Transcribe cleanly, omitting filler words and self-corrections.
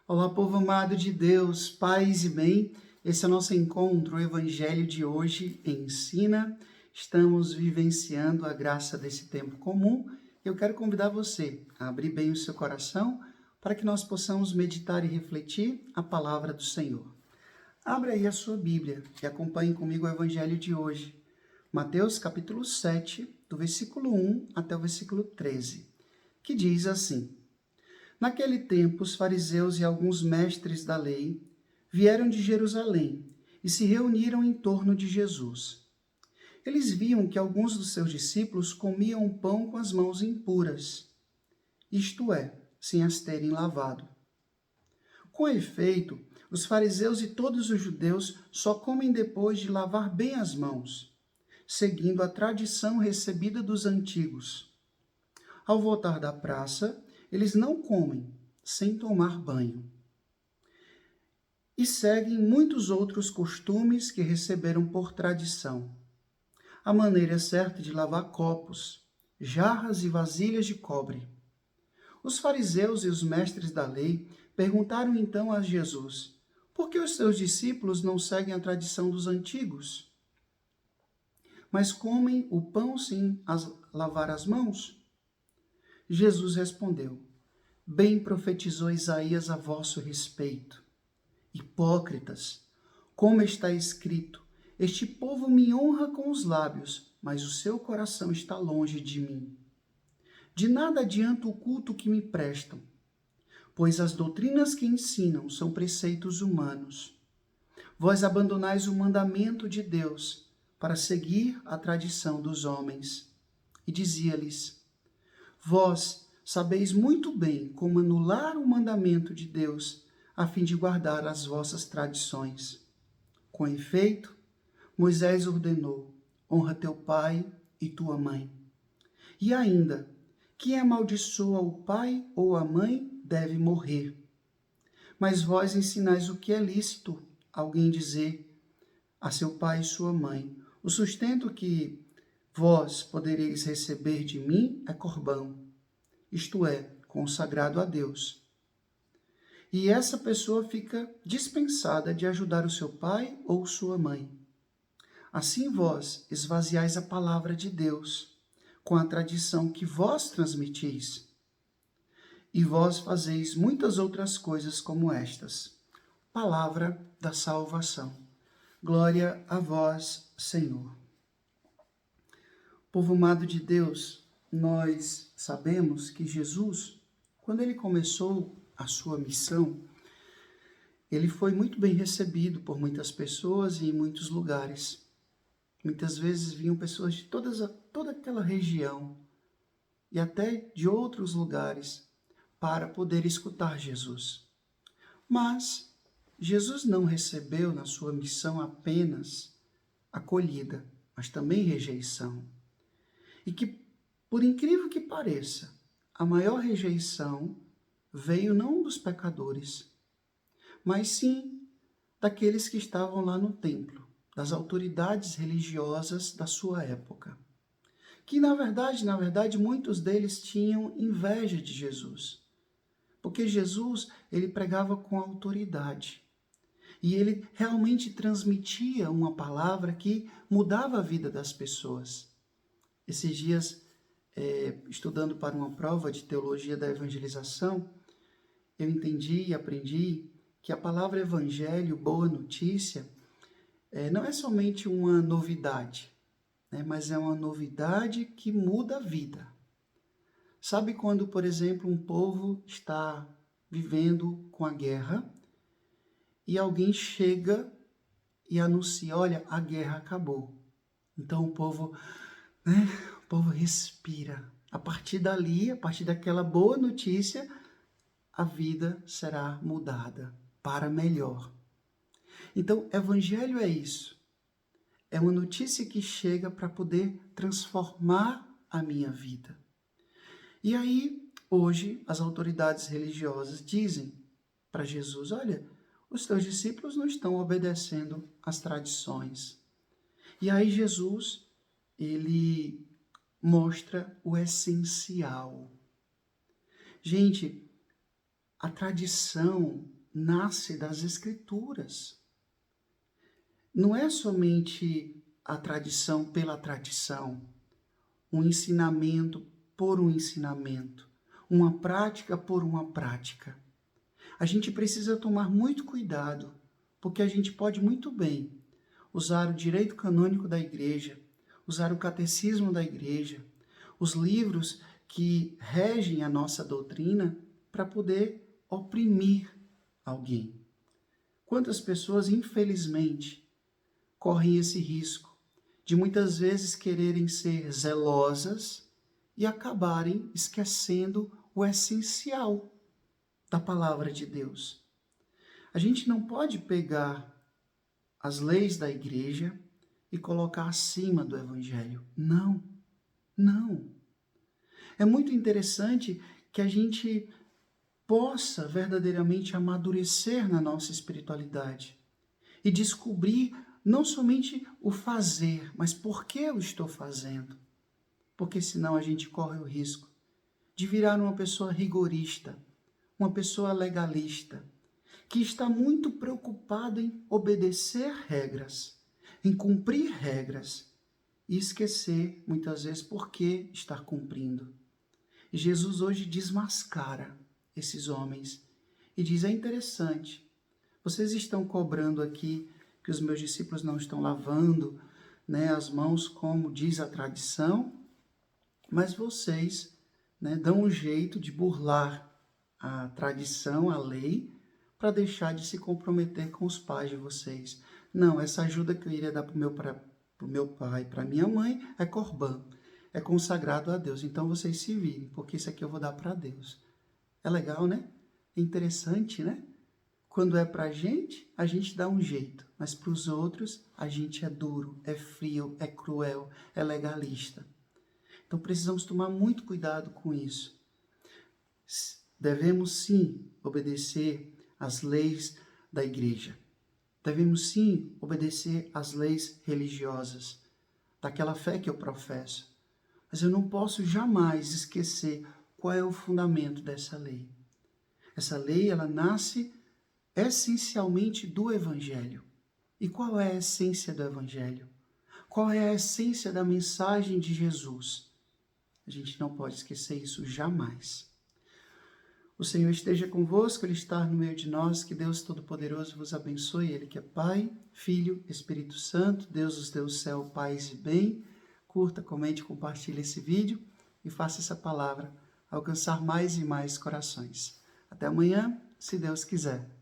Olá, povo amado de Deus, paz e bem. Esse é o nosso encontro, o Evangelho de hoje ensina. Estamos vivenciando a graça desse tempo comum. Eu quero convidar você a abrir bem o seu coração para que nós possamos meditar e refletir a palavra do Senhor. Abra aí a sua Bíblia e acompanhe comigo o Evangelho de hoje. Mateus capítulo 7, do versículo 1 até o versículo 13, que diz assim: Naquele tempo, os fariseus e alguns mestres da lei vieram de Jerusalém e se reuniram em torno de Jesus. Eles viam que alguns dos seus discípulos comiam pão com as mãos impuras, isto é, sem as terem lavado. Com efeito, os fariseus e todos os judeus só comem depois de lavar bem as mãos, seguindo a tradição recebida dos antigos. Ao voltar da praça, eles não comem sem tomar banho. E seguem muitos outros costumes que receberam por tradição. A maneira certa de lavar copos, jarras e vasilhas de cobre. Os fariseus e os mestres da lei perguntaram então a Jesus: por que os seus discípulos não seguem a tradição dos antigos, mas comem o pão sem lavar as mãos? Jesus respondeu: Bem profetizou Isaías a vosso respeito. Hipócritas, como está escrito: Este povo me honra com os lábios, mas o seu coração está longe de mim. De nada adianta o culto que me prestam, pois as doutrinas que ensinam são preceitos humanos. Vós abandonais o mandamento de Deus para seguir a tradição dos homens. E dizia-lhes: Vós sabeis muito bem como anular o mandamento de Deus, a fim de guardar as vossas tradições. Com efeito, Moisés ordenou: honra teu pai e tua mãe. E ainda, quem amaldiçoa o pai ou a mãe deve morrer. Mas vós ensinais o que é lícito alguém dizer a seu pai e sua mãe: o sustento que vós podereis receber de mim é corbão, isto é, consagrado a Deus. E essa pessoa fica dispensada de ajudar o seu pai ou sua mãe. Assim vós esvaziais a palavra de Deus com a tradição que vós transmitis. E vós fazeis muitas outras coisas como estas. Palavra da salvação. Glória a vós, Senhor. Povo amado de Deus, nós sabemos que Jesus, quando ele começou a sua missão, ele foi muito bem recebido por muitas pessoas e em muitos lugares. Muitas vezes vinham pessoas de toda aquela região e até de outros lugares para poder escutar Jesus. Mas Jesus não recebeu na sua missão apenas acolhida, mas também rejeição. E que, por incrível que pareça, a maior rejeição veio não dos pecadores, mas sim daqueles que estavam lá no templo, das autoridades religiosas da sua época. Que, na verdade, muitos deles tinham inveja de Jesus. Porque Jesus, ele pregava com autoridade. E ele realmente transmitia uma palavra que mudava a vida das pessoas. Esses dias, estudando para uma prova de teologia da evangelização, eu entendi e aprendi que a palavra evangelho, boa notícia, não é somente uma novidade, né, mas é uma novidade que muda a vida. Sabe quando, por exemplo, um povo está vivendo com a guerra e alguém chega e anuncia: olha, a guerra acabou. Então o povo respira. A partir dali, a partir daquela boa notícia, a vida será mudada para melhor. Então, evangelho é isso. É uma notícia que chega para poder transformar a minha vida. E aí, hoje, as autoridades religiosas dizem para Jesus: olha, os teus discípulos não estão obedecendo às tradições. E aí Jesus, ele mostra o essencial. Gente, a tradição nasce das Escrituras. Não é somente a tradição pela tradição, um ensinamento por um ensinamento, uma prática por uma prática. A gente precisa tomar muito cuidado, porque a gente pode muito bem usar o direito canônico da igreja, usar o catecismo da igreja, os livros que regem a nossa doutrina para poder oprimir alguém. Quantas pessoas, infelizmente, correm esse risco de muitas vezes quererem ser zelosas e acabarem esquecendo o essencial da palavra de Deus. A gente não pode pegar as leis da igreja e colocar acima do evangelho. Não, não. É muito interessante que a gente possa verdadeiramente amadurecer na nossa espiritualidade e descobrir não somente o fazer, mas por que eu estou fazendo. Porque senão a gente corre o risco de virar uma pessoa rigorista, uma pessoa legalista, que está muito preocupado em obedecer regras, em cumprir regras e esquecer muitas vezes por que estar cumprindo. E Jesus hoje desmascara esses homens e diz: é interessante, vocês estão cobrando aqui que os meus discípulos não estão lavando, as mãos como diz a tradição, mas vocês dão um jeito de burlar a tradição, a lei, para deixar de se comprometer com os pais de vocês. Não, essa ajuda que eu iria dar para o meu pai, para minha mãe, é corbã, é consagrado a Deus. Então vocês se virem, porque isso aqui eu vou dar para Deus. É legal, né? É interessante, né? Quando é para a gente dá um jeito, mas para os outros, a gente é duro, é frio, é cruel, é legalista. Então precisamos tomar muito cuidado com isso. Devemos sim obedecer às leis da igreja. Devemos sim obedecer às leis religiosas, daquela fé que eu professo. Mas eu não posso jamais esquecer qual é o fundamento dessa lei. Essa lei, ela nasce essencialmente do Evangelho. E qual é a essência do Evangelho? Qual é a essência da mensagem de Jesus? A gente não pode esquecer isso jamais. O Senhor esteja convosco, Ele está no meio de nós, que Deus Todo-Poderoso vos abençoe, Ele que é Pai, Filho, Espírito Santo, Deus os deu o céu, paz e bem. Curta, comente, compartilhe esse vídeo e faça essa palavra alcançar mais e mais corações. Até amanhã, se Deus quiser.